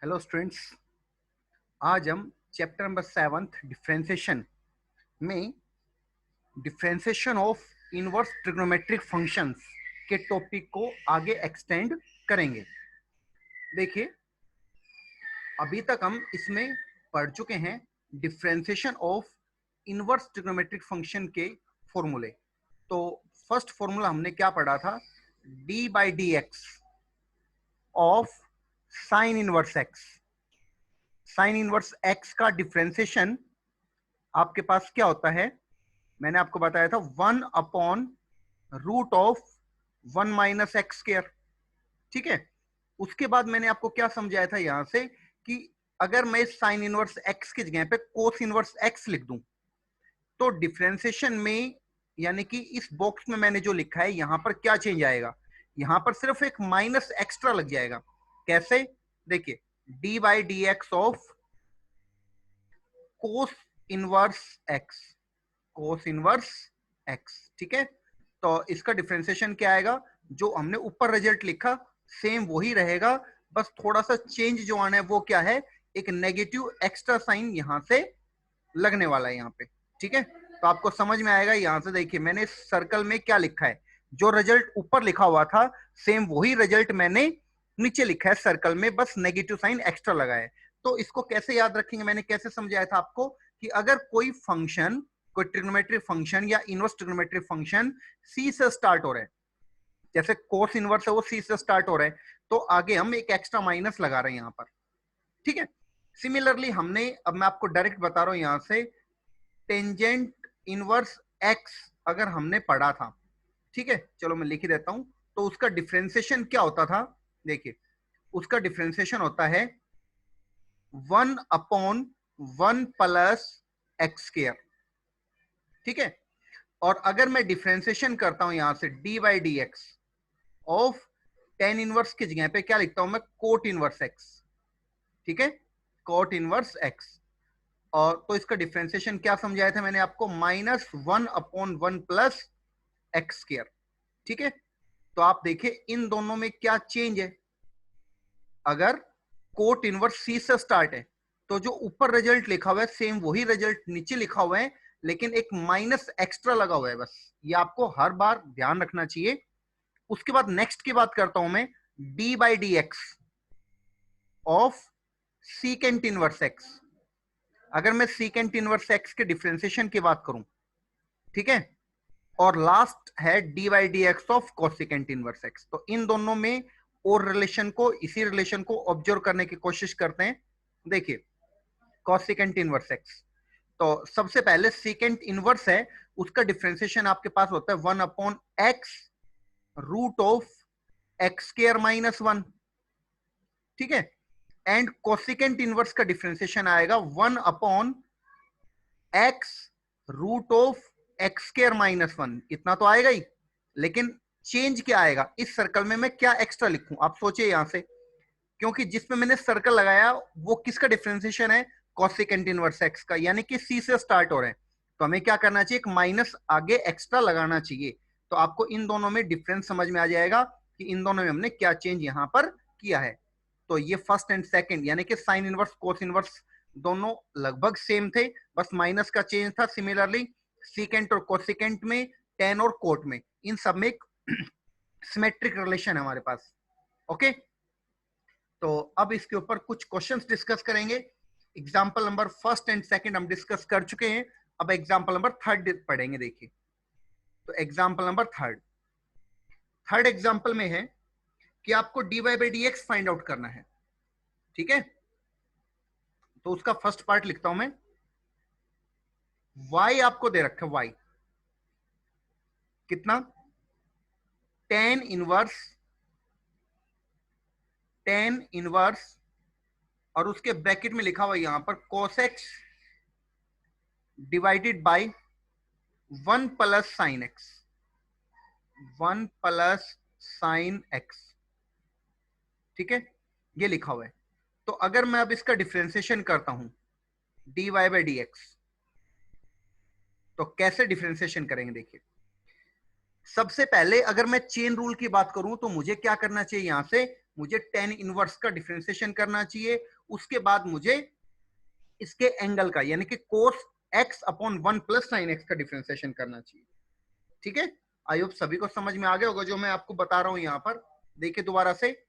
Hello students. आज हम chapter number 7 differentiation में differentiation of inverse trigonometric functions के टॉपिक को आगे एक्सटेंड करेंगे। देखिए, अभी तक हम इसमें पढ़ चुके हैं differentiation of inverse trigonometric function के फॉर्मूले। तो फर्स्ट फॉर्मूला हमने क्या पढ़ा था? D by D x of sine inverse x. Sine inverse x का डिफरेंशिएशन आपके पास क्या होता है? मैंने आपको बताया था 1/√(1 - x²। ठीक है। उसके बाद मैंने आपको क्या समझाया था यहां से कि अगर मैं साइन इनवर्स एक्स की जगह पे कोस इनवर्स एक्स लिख दूं तो डिफरेंशिएशन में, यानी कि इस बॉक्स में मैंने जो लिखा है यहां पर क्या चेंज आएगा? यहां पर सिर्फ एक माइनस एक्स्ट्रा लग जाएगा। कैसे? देखिए, D by D x of cos inverse x, cos inverse x. ठीक है। तो इसका डिफरेंशिएशन क्या आएगा? जो हमने ऊपर रिजल्ट लिखा सेम वही रहेगा, बस थोड़ा सा चेंज जो आना है वो क्या है? एक नेगेटिव एक्स्ट्रा साइन यहां से लगने वाला है यहां पे। ठीक है। तो आपको समझ में आएगा। यहां से देखिए, मैंने सर्कल में क्या लिखा है, जो रिजल्ट ऊपर लिखा हुआ था सेम वही रिजल्ट मैंने नीचे लिखा है सर्कल में, बस नेगेटिव साइन एक्स्ट्रा लगा है। तो इसको कैसे याद रखेंगे? मैंने कैसे समझाया था आपको कि अगर कोई फंक्शन, कोई ट्रिग्नोमेट्रिक फंक्शन या इनवर्स ट्रिग्नोमेट्रिक फंक्शन सी से स्टार्ट हो रहा है, जैसे कोस इनवर्स है वो सी से स्टार्ट हो रहा है, तो आगे हम एक एक्स्ट्रा माइनस लगा रहे हैं यहां पर। ठीक है। सिमिलरली हमने, अब मैं आपको डायरेक्ट बता रहा हूं यहां से, टेंजेंट इनवर्स एक्स अगर हमने पढ़ा था, ठीक है, चलो मैं लिख ही देता हूं, तो उसका डिफरेंशिएशन क्या होता था? देखिए, उसका डिफरेंशिएशन होता है 1/(1 + x²। ठीक है। और अगर मैं डिफरेंशिएशन करता हूं यहां से D by D x of tan inverse की जगह पे क्या लिखता हूं मैं? Cot inverse x. ठीक है, कोट इनवर्स एक्स। और तो इसका डिफरेंशिएशन क्या समझाया था मैंने आपको? -1/(1 + x²। ठीक है। तो आप देखिए इन दोनों में क्या चेंज है। अगर कोट इनवर्स सी से स्टार्ट है तो जो ऊपर रिजल्ट लिखा हुआ है सेम वही रिजल्ट नीचे लिखा हुआ है, लेकिन एक माइनस एक्स्ट्रा लगा हुआ है। बस ये आपको हर बार ध्यान रखना चाहिए। उसके बाद नेक्स्ट की बात करता हूं मैं, D by D x of secant inverse x. अगर मैं सीकेंट इनवर्स एक्स के डिफरेंशिएशन की बात करूं, ठीक है, और लास्ट है D by D x of cosecant inverse x, तो इन दोनों में और रिलेशन को, इसी रिलेशन को ऑब्जर्व करने की कोशिश करते हैं। देखिए, कोसिकेंट इनवर्स एक्स, तो सबसे पहले सीकेंट इनवर्स है, उसका डिफरेंशिएशन आपके पास होता है 1/(x√(x²-1)। ठीक है। एंड कोसिकेंट इनवर्स का डिफरेंशिएशन आएगा 1/(x√(x²-1)। इतना तो आएगा ही, लेकिन चेंज क्या आएगा? इस सर्कल में मैं क्या एक्स्ट्रा लिखूं? आप सोचिए यहां से, क्योंकि जिसमें मैंने सर्कल लगाया वो किसका डिफरेंशिएशन है? कोसिकेंट इनवर्स एक्स का, यानी कि सी से स्टार्ट हो रहे हैं, तो हमें क्या करना चाहिए? एक माइनस आगे एक्स्ट्रा लगाना चाहिए। तो आपको इन दोनों में डिफरेंस समझ में आ जाएगा कि इन दोनों में हमने क्या चेंज यहां पर किया है। तो ये फर्स्ट एंड सेकंड, यानी कि साइन इनवर्स कोस इनवर्स दोनों लगभग सेम थे, बस माइनस का चेंज था। सिमिलरली सीकेंट और कोसिकेंट में, टेन और कोट में, इन सब में एक सिमेट्रिक रिलेशन है हमारे पास। ओके। तो अब इसके ऊपर कुछ क्वेश्चंस डिस्कस करेंगे। Example number first and second हम डिस्कस कर चुके हैं, अब एग्जांपल नंबर थर्ड पढ़ेंगे। देखिए, तो example number third, third example में है कि आपको dy by D x find out करना है। ठीक है। तो उसका फर्स्ट पार्ट लिखता हूं मैं। y आपको दे रखा है, y कितना? टेन इनवर्स, टेन इनवर्स, और उसके ब्रैकेट में लिखा हुआ यहां पर cos x divided by 1 + sin x, 1 + sin x। ठीक है, ये लिखा हुआ है। तो अगर मैं अब इसका डिफरेंशिएशन करता हूं dy बाई डी एक्स, तो कैसे डिफरेंशिएशन करेंगे? देखिए, सबसे पहले अगर मैं चेन रूल की बात करूं तो मुझे क्या करना चाहिए, यहां से मुझे tan इनवर्स का डिफरेंशिएशन करना चाहिए, उसके बाद मुझे इसके एंगल का यानी कि cos x upon 1 plus sine x का डिफरेंशिएशन करना चाहिए। ठीक है, आई होप सभी को समझ में आ गया होगा जो मैं आपको बता रहा हूं। यहां पर देखिए दोबारा से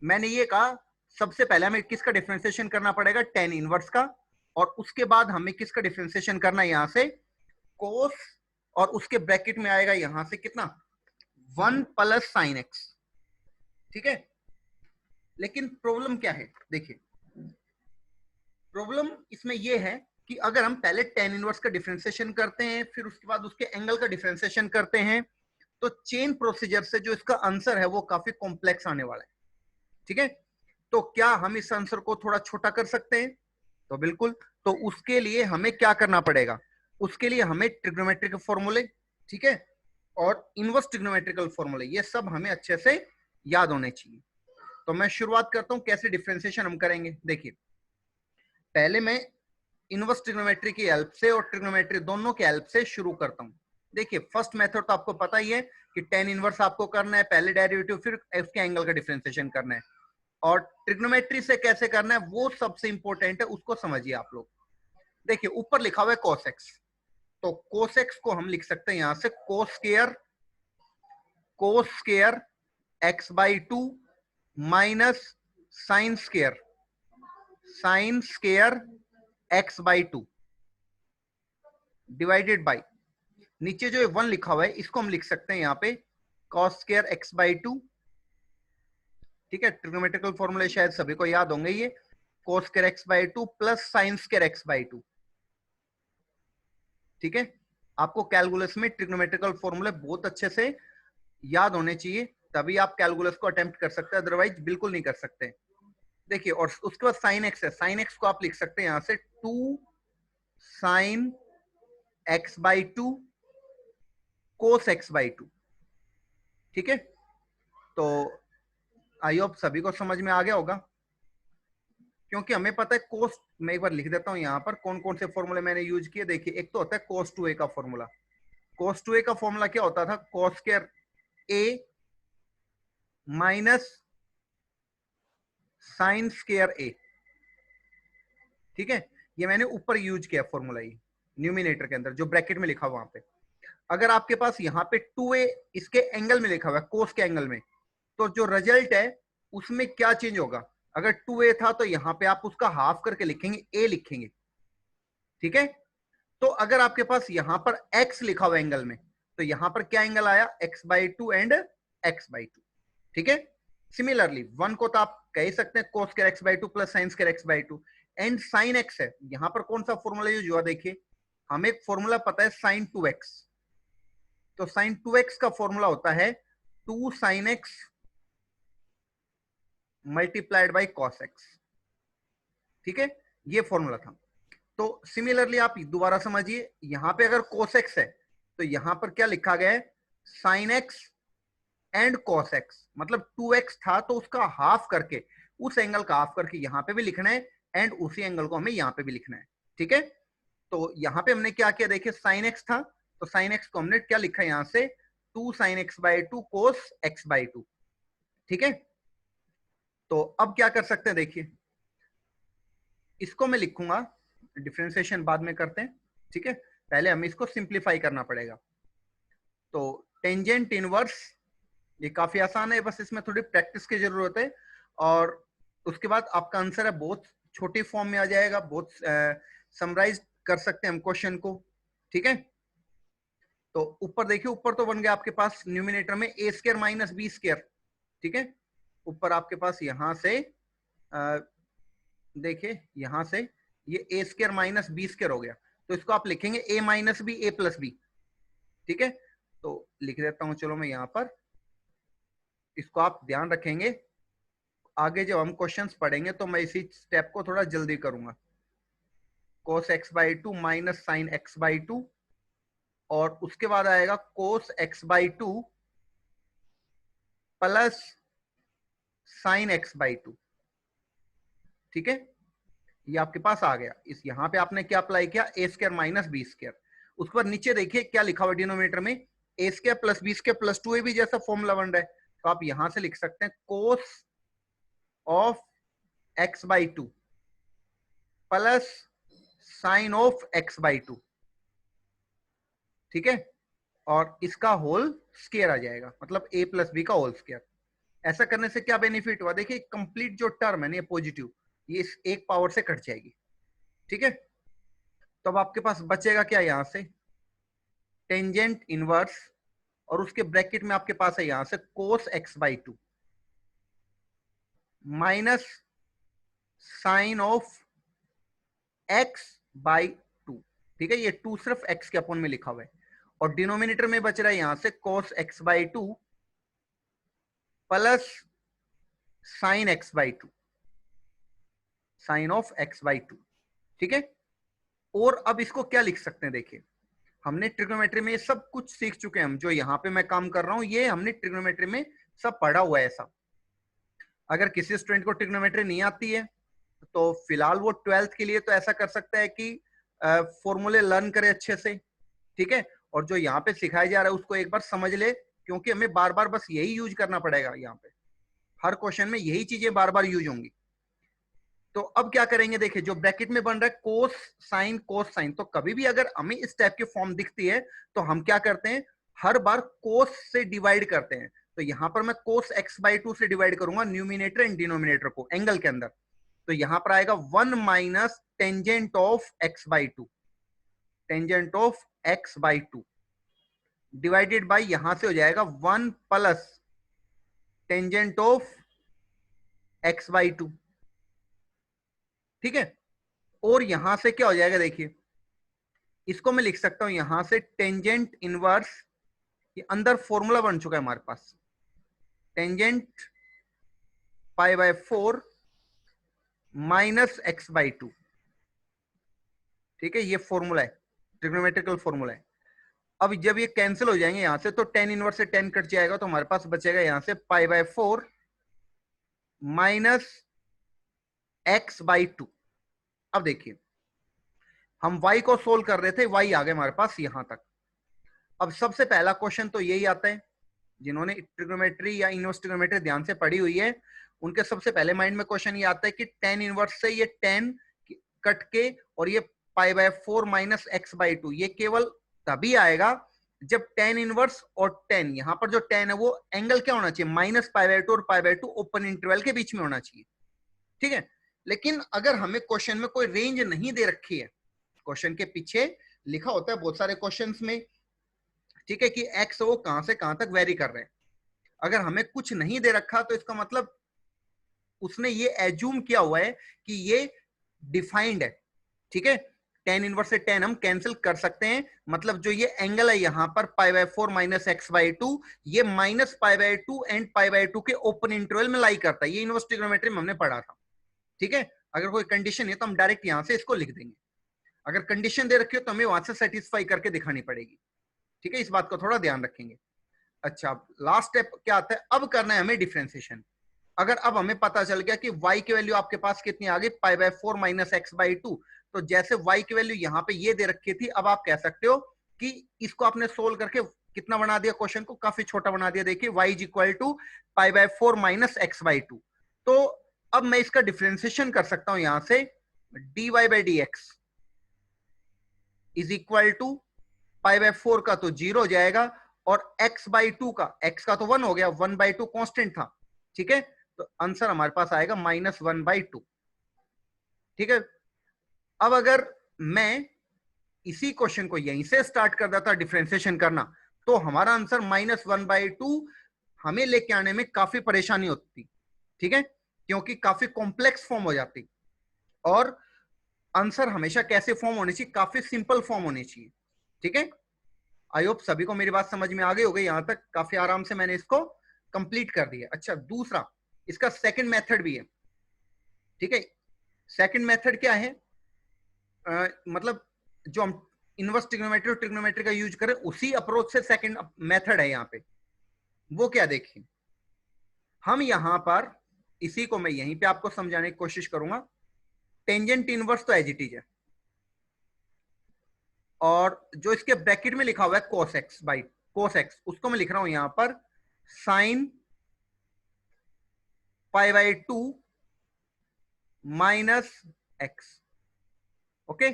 मैंने ये कहा, सबसे पहले हमें किसका डिफरेंशिएशन करना पड़ेगा, tan इनवर्स का, और उसके बाद हमें किसका डिफरेंशिएशन करना है, यहां से कोस, और उसके ब्रैकेट में आएगा यहां से कितना, 1 प्लस साइन एक्स। ठीक है, लेकिन प्रॉब्लम क्या है, देखिए प्रॉब्लम इसमें यह है कि अगर हम पहले tan इनवर्स का डिफरेंशिएशन करते हैं फिर उसके बाद उसके एंगल का डिफरेंशिएशन करते हैं तो चेन प्रोसीजर से जो इसका आंसर है वो काफी कॉम्प्लेक्स आने वाला है। ठीक है, तो क्या हम इस आंसर को थोड़ा छोटा कर सकते हैं, तो बिल्कुल। तो उसके लिए हमें क्या करना पड़ेगा, उसके लिए हमें ट्रिग्नोमेट्रिक फॉर्मूले, ठीक है, और इनवर्स ट्रिग्नोमेट्रिकल फॉर्मूले, ये सब हमें अच्छे से याद होने चाहिए। तो मैं शुरुआत करता हूं कैसे डिफरेंशिएशन हम करेंगे। देखिए पहले मैं इनवर्स ट्रिग्नोमेट्री की हेल्प से और ट्रिग्नोमेट्री दोनों के हेल्प से शुरू करता हूं। देखिए फर्स्ट मेथड तो आपको पता ही है कि tan इनवर्स आपको करना है, पहले डेरिवेटिव फिर उसके एंगल का डिफरेंशिएशन करना है, और ट्रिग्नोमेट्री से कैसे करना है वो सबसे इंपॉर्टेंट है, उसको समझिए आप लोग। देखिए ऊपर लिखा हुआ है cos x, तो cos x को हम लिख सकते हैं यहां से cos square x by 2 minus sine square x by 2 divided by, नीचे जो 1 लिखा हुआ है इसको हम लिख सकते हैं यहाँ पे cos स्केयर x बाई 2। ठीक है, ट्रिग्नोमेट्रिकल फॉर्मूले शायद सभी को याद होंगे, ये cos square x by 2 plus sine square x by 2। ठीक है, आपको कैलकुलस में ट्रिग्नोमेट्रिकल फॉर्मूले बहुत अच्छे से याद होने चाहिए, तभी आप कैलकुलस को अटेम्प्ट कर सकते हैं, अदरवाइज बिल्कुल नहीं कर सकते। देखिए और उसके बाद साइन एक्स है, साइन एक्स को आप लिख सकते हैं यहां से 2 sine x by 2 cos x by 2। ठीक है, तो आई होप सभी को समझ में आ गया होगा, क्योंकि हमें पता है कोस, मैं एक बार लिख देता हूं यहां पर कौन कौन से फॉर्मूले मैंने यूज किए। देखिए एक तो होता है cos 2a का फॉर्मूला, cos 2a का फॉर्मूला क्या होता था, cos square a minus sine square a। ठीक है, ये मैंने ऊपर यूज किया फॉर्मूला, ये न्यूमिनेटर के अंदर जो ब्रैकेट में लिखा हुआ वहां पे। अगर आपके पास यहाँ पे 2a इसके एंगल में लिखा हुआ है, कोस के एंगल में, तो जो रिजल्ट है उसमें क्या चेंज होगा, अगर 2a था तो यहाँ पे आप उसका हाफ करके लिखेंगे, a लिखेंगे। ठीक है, तो अगर आपके पास यहाँ पर x लिखा हुआ एंगल में, तो यहाँ पर क्या एंगल आया, x by 2 and x by 2। ठीक है, सिमिलरली 1 को तो आप कह सकते हैं cos square x by 2 plus sine square x by 2, and sine x है, यहाँ पर कौन सा फॉर्मूला यूज हुआ, देखिए हमें एक फॉर्मूला पता है साइन 2x, तो साइन 2x का फॉर्मूला होता है 2 sine x multiplied by cos x। ठीक है, ये फॉर्मूला था। तो सिमिलरली आप दोबारा समझिए, यहां पे अगर cos x है तो यहां पर क्या लिखा गया है, sine x and cos x, मतलब 2x था तो उसका हाफ करके, उस एंगल का हाफ करके यहां पे भी लिखना है, एंड उसी एंगल को हमें यहां पे भी लिखना है। ठीक है, तो यहां पे हमने क्या किया, देखिए साइन x था तो साइन x को हमने क्या लिखा यहां से 2 sine x by 2 cos x by 2। ठीक है, तो अब क्या कर सकते हैं, देखिए इसको मैं लिखूंगा, डिफरेंशिएशन बाद में करते हैं। ठीक है, पहले हमें इसको सिंप्लीफाई करना पड़ेगा। तो टेंजेंट इनवर्स ये काफी आसान है, बस इसमें थोड़ी प्रैक्टिस की जरूरत है, और उसके बाद आपका आंसर है बहुत छोटी फॉर्म में आ जाएगा, बहुत समराइज कर सकते हैं हम क्वेश्चन को। ठीक है, तो ऊपर देखिए, ऊपर तो बन गया आपके पास न्यूमिनेटर में a square minus B square. ठीक है, ऊपर आपके पास यहां से देखिए यहां से ये a square minus B square हो गया, तो इसको आप लिखेंगे a minus B a plus B. ठीक है, तो लिख देता हूं, चलो मैं यहां पर, इसको आप ध्यान रखेंगे, आगे जब हम क्वेश्चंस पढ़ेंगे तो मैं इसी स्टेप को थोड़ा जल्दी करूंगा। cos x by 2 minus sine x by 2, और उसके बाद आएगा cos x by 2 plus sine x by 2। ठीक है, ये आपके पास आ गया, इस यहां पे आपने क्या अप्लाई किया, a square minus B square. उसके बाद नीचे देखिए क्या लिखा हुआ डिनोमिनेटर में, a square plus b square plus 2ab जैसा फॉर्मूला बन रहा है, तो आप यहां से लिख सकते हैं cos of x by 2 plus sign of x by 2, ठीक है, और इसका होल स्क्वायर आ जाएगा, मतलब a प्लस बी का होल स्क्वायर। ऐसा करने से क्या बेनिफिट हुआ, देखिए कंप्लीट जो टर्म है ना ये पॉजिटिव, ये इस एक पावर से कट जाएगी, ठीक है। तो अब आपके पास बचेगा क्या, यहां से टेंजेंट इनवर्स, और उसके ब्रैकेट में आपके पास है यहां से cos x by 2 minus sine of x by 2, ठीक है। ये 2 सिर्फ x के अपोन में लिखा हुआ है, और डिनोमिनेटर में बच रहा है यहां से cos x by 2 plus sine x by 2, sine of x by 2, ठीक है। और अब इसको क्या लिख सकते हैं, देखिए हमने ट्रिग्नोमेट्री में सब कुछ सीख चुके हैं हम, जो यहां पे मैं काम कर रहा हूं ये हमने ट्रिग्नोमेट्री में सब पढ़ा हुआ है। ऐसा अगर किसी स्टूडेंट को ट्रिग्नोमेट्री नहीं आती है तो फिलहाल वो 12th के लिए तो ऐसा कर सकता है कि फॉर्मूले लर्न करे अच्छे से, ठीक है, और जो यहाँ पे सिखाया जा रहा है उसको एक बार समझ ले, क्योंकि हमें बार बार बस यही यूज करना पड़ेगा, यहाँ पे हर क्वेश्चन में यही चीजें बार बार यूज होंगी। तो अब क्या करेंगे, देखिए जो ब्रैकेट में बन रहा है कोस साइन, तो कभी भी अगर हमें इस टाइप की फॉर्म दिखती है तो हम क्या करते हैं, हर बार कोस से डिवाइड करते हैं। तो यहां पर मैं कोस x बाई 2 से डिवाइड करूंगा न्यूमिनेटर एंड डिनोमिनेटर को एंगल के अंदर, तो यहां पर आएगा 1 minus tangent of x by 2, tangent of x by 2 divided by यहां से हो जाएगा 1 plus tangent of x by 2, ठीक है। और यहां से क्या हो जाएगा, देखिए इसको मैं लिख सकता हूं यहां से टेंजेंट इनवर्स, ये अंदर फॉर्मूला बन चुका है हमारे पास, tangent pi by 4 minus x by 2, ठीक है, ये फॉर्मूला है, ट्रिग्नोमेट्रिकल फॉर्मूला है। अब जब ये कैंसिल हो जाएंगे यहां से तो टेन इनवर्स से 10 कट जाएगा, तो हमारे पास बचेगा यहां से पाई बाय 4 माइनस x बाई 2। अब देखिए हम y को सोल्व कर रहे थे, y आ गए हमारे पास यहां तक। अब सबसे पहला क्वेश्चन तो यही आता है, जिन्होंने ट्रिग्नोमेट्री या इनवर्स ट्रिग्नोमेट्री ध्यान से पढ़ी हुई है उनके सबसे पहले माइंड में क्वेश्चन ये आता है कि टेन इनवर्स से ये 10 कट के और ये पाई बाय 4 माइनस x बाई 2, ये केवल तभी आएगा जब टेन इनवर्स और 10, यहां पर जो 10 है वो एंगल क्या होना चाहिए, माइनस पाई बाय 2 और पाई बाय 2 ओपन इंटरवल के बीच में होना चाहिए, ठीक है। लेकिन अगर हमें क्वेश्चन में कोई रेंज नहीं दे रखी है, क्वेश्चन के पीछे लिखा होता है बहुत सारे क्वेश्चंस में, ठीक है, कि x वो कहां से कहां तक वेरी कर रहे हैं, अगर हमें कुछ नहीं दे रखा तो इसका मतलब उसने ये एज्यूम किया हुआ है कि ये डिफाइंड है, ठीक है। टेन इनवर्स से 10 हम कैंसिल कर सकते हैं, मतलब जो ये एंगल है यहां पर पाई बाय 4 माइनस x बाई 2, ये minus pi by 2 and pi by 2 के ओपन इंटरवल में लाई करता है, ये इनवर्स ट्रिग्नोमेट्री में हमने पढ़ा था, ठीक है। अगर कोई कंडीशन है तो हम डायरेक्ट यहां से इसको लिख देंगे, अगर कंडीशन दे रखी हो तो हमें वहां से सेटिस्फाई करके दिखानी पड़ेगी, ठीक है, इस बात को थोड़ा ध्यान रखेंगे। अच्छा लास्ट स्टेप क्या आता है, अब करना है हमें डिफरेंशिएशन। अगर अब हमें पता चल गया कि y की वैल्यू आपके पास कितनी आ गई, पाई बाय 4 माइनस x बाई 2, तो जैसे y की वैल्यू यहाँ पे ये दे रखी थी, अब आप कह सकते हो कि इसको आपने सोल्व करके कितना बना दिया, क्वेश्चन को काफी छोटा बना दिया। देखिए y is equal to pi by 4 minus x by 2, तो अब मैं इसका डिफरेंशिएशन कर सकता हूं यहां से dy by D X is equal to pi by 4 का तो 0 हो जाएगा, और x बाई 2 का, x का तो 1 हो गया, 1 बाई 2 कॉन्स्टेंट था, ठीक है, तो आंसर हमारे पास आएगा माइनस 1 बाई 2, ठीक है। अब अगर मैं इसी क्वेश्चन को यहीं से स्टार्ट कर देता डिफरेंशिएशन करना, तो हमारा आंसर माइनस 1 बाई 2 हमें लेके आने में काफी परेशानी होती, ठीक है, क्योंकि काफी कॉम्प्लेक्स फॉर्म हो जाती, और आंसर हमेशा कैसे फॉर्म होनी चाहिए, काफी सिंपल फॉर्म होनी चाहिए, ठीक है। आई होप सभी को मेरी बात समझ में आ गई होगी, यहां तक काफी आराम से मैंने इसको कंप्लीट कर दिया। अच्छा दूसरा, इसका सेकंड मेथड भी है, ठीक है। सेकंड मेथड क्या है, मतलब जो हम इनवर्स ट्रिग्नोमेट्री और ट्रिग्नोमेट्री का यूज करें उसी अप्रोच से सेकंड मेथड है यहाँ पे, वो क्या देखिए, हम यहां पर इसी को मैं यहीं पे आपको समझाने की कोशिश करूंगा। टेंजेंट इनवर्स तो एज इट इज है, और जो इसके ब्रैकेट में लिखा हुआ है cos x by cos x, उसको मैं लिख रहा हूं यहां पर sine pi by 2 minus x. Okay,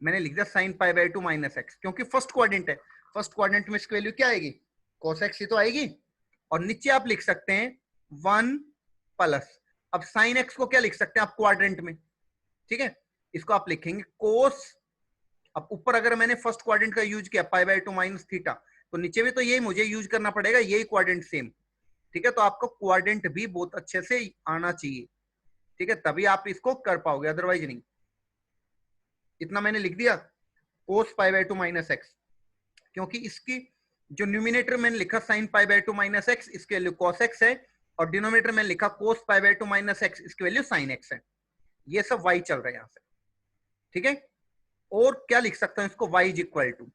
मैंने लिख दिया sine pi by 2 minus x, क्योंकि फर्स्ट क्वाड्रेंट है, फर्स्ट क्वाड्रेंट में इसकी वैल्यू क्या आएगी, कोस एक्स ही तो आएगी। और नीचे आप लिख सकते हैं 1 प्लस, अब साइन एक्स को क्या लिख सकते हैं आप क्वाड्रेंट में, ठीक है, इसको आप लिखेंगे कोस, अब ऊपर अगर मैंने फर्स्ट क्वाड्रेंट का यूज किया पाई बाय 2 माइनस थीटा, तो नीचे भी तो यही मुझे यूज करना पड़ेगा, यही क्वाड्रेंट सेम, ठीक है। तो आपको क्वाड्रेंट भी बहुत अच्छे से आना चाहिए, ठीक है, तभी आप इसको कर पाओगे, अदरवाइज नहीं। इतना मैंने लिख दिया कोस पाई बाय 2 माइनस एक्स, क्योंकि इसकी जो न्यूमिनेटर मैंने लिखा sine pi by 2 minus x, इसकी वैल्यू कॉस एक्स है, और डिनोमिनेटर मैंने लिखा कोस पाई बाय 2 माइनस एक्स, इसकी वैल्यू साइन एक्स है। ये सब वाई चल रहा है यहां से, ठीक है। और क्या लिख सकता हूं इसको, y is equal to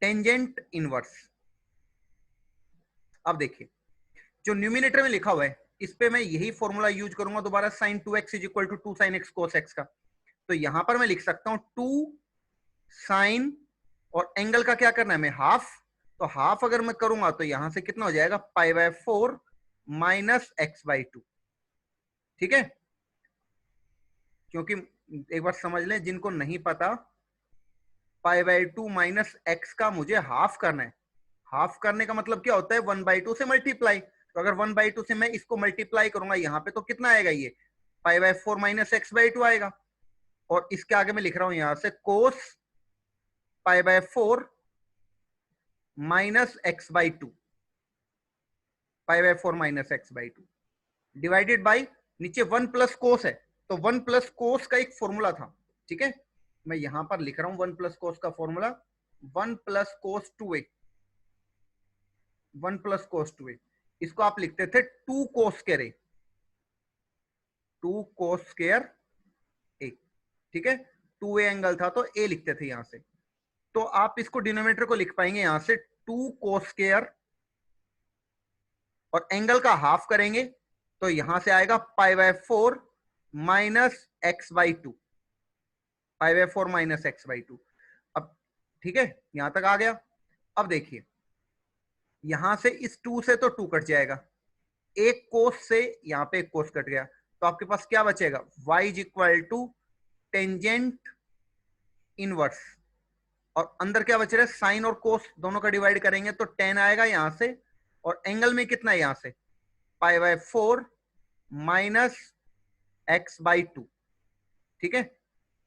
tangent inverse. अब देखिए जो न्यूमिनेटर में लिखा हुआ है इस पे मैं यही फॉर्मूला यूज करूंगा दोबारा, sine 2x is equal to 2 sine X cos X का। तो यहां पर मैं लिख सकता हूं 2 साइन, और एंगल का क्या करना है मैं हाफ, तो हाफ अगर मैं करूंगा तो यहां से कितना हो जाएगा पाई बाय 4 माइनस एक्स बाई 2, ठीक है। क्योंकि एक बार समझ लें जिनको नहीं पता, पाई बाय 2 माइनस एक्स का मुझे हाफ करना है, हाफ करने का मतलब क्या होता है 1/2 से मल्टीप्लाई, तो अगर 1/2 से मैं इसको मल्टीप्लाई करूंगा यहाँ पे तो कितना आएगा, ये पाई बाय 4 माइनस एक्स बाई 2 आएगा। और इसके आगे मैं लिख रहा हूं यहां से cos pi by 4 minus x by 2, pi by 4 minus x by 2 divided by नीचे 1 प्लस कोस है, तो 1 प्लस कोस का एक फॉर्मूला था, ठीक है, मैं यहां पर लिख रहा हूं 1 प्लस कोस का formula, 1 plus cos 2a, 1 plus cos 2a, इसको आप लिखते थे 2 cos square a, 2 cos square a, ठीक है, 2a एंगल था तो a लिखते थे यहां से। तो आप इसको डिनोमिनेटर को लिख पाएंगे यहां से 2 कोस स्क्वायर, और एंगल का हाफ करेंगे तो यहां से आएगा पाई by 4 minus x by 2, pi by 4 minus x by 2। अब ठीक है, यहां तक आ गया। अब देखिए यहां से इस 2 से तो 2 कट जाएगा, एक कोस से यहां पे एक कोस कट गया, तो आपके पास क्या बचेगा, y is equal to tangent inverse, और अंदर क्या बच रहा है साइन और कोस दोनों का डिवाइड करेंगे तो tan आएगा यहां से, और एंगल में कितना है यहां से पाई बाय 4 माइनस एक्स बाई 2, ठीक है।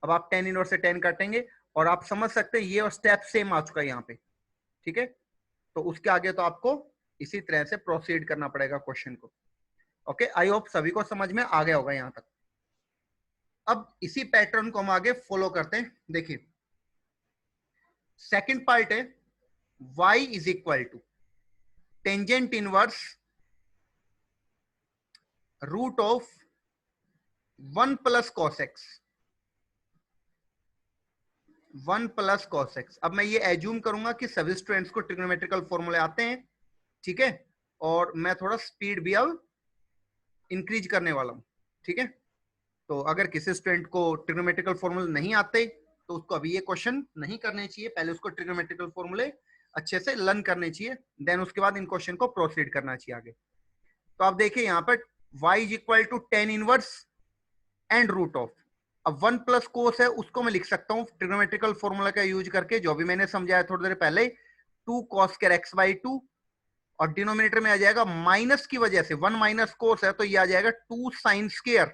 अब आप tan इनवर्स से tan काटेंगे और आप समझ सकते हैं ये और स्टेप सेम आ चुका है यहाँ पे, ठीक है। तो उसके आगे तो आपको इसी तरह से प्रोसीड करना पड़ेगा क्वेश्चन को। ओके, आई होप सभी को समझ में आ गया होगा यहां तक। अब इसी पैटर्न को हम आगे फॉलो करते हैं। देखिए सेकंड पार्ट है y is equal to tangent inverse root of 1 plus cos X, 1 plus cos X. अब मैं ये एज्यूम करूंगा कि सभी स्टूडेंट्स को ट्रिग्नोमेट्रिकल फॉर्मूले आते हैं, ठीक है, और मैं थोड़ा स्पीड भी अब इंक्रीज करने वाला हूं, ठीक है। तो अगर किसी स्टूडेंट को ट्रिग्नोमेट्रिकल फॉर्मूले नहीं आते तो उसको अभी ये क्वेश्चन नहीं करने चाहिए, पहले उसको ट्रिग्नोमेट्रिकल फॉर्मूले अच्छे से लर्न करने चाहिए, देन उसके बाद इन क्वेश्चन को प्रोसीड करना चाहिए आगे। तो आप देखिए यहाँ पर y is equal to tan inverse and root of, अब 1 प्लस कोस है उसको मैं लिख सकता हूँ ट्रिग्नोमेट्रिकल फॉर्मूला का यूज करके, जो भी मैंने समझाया थोड़ी देर पहले, 2 कॉस स्क्वायर एक्स बाई 2, और डिनोमिनेटर में आ जाएगा माइनस की वजह से 1 माइनस कोस है तो ये आ जाएगा 2 sine square,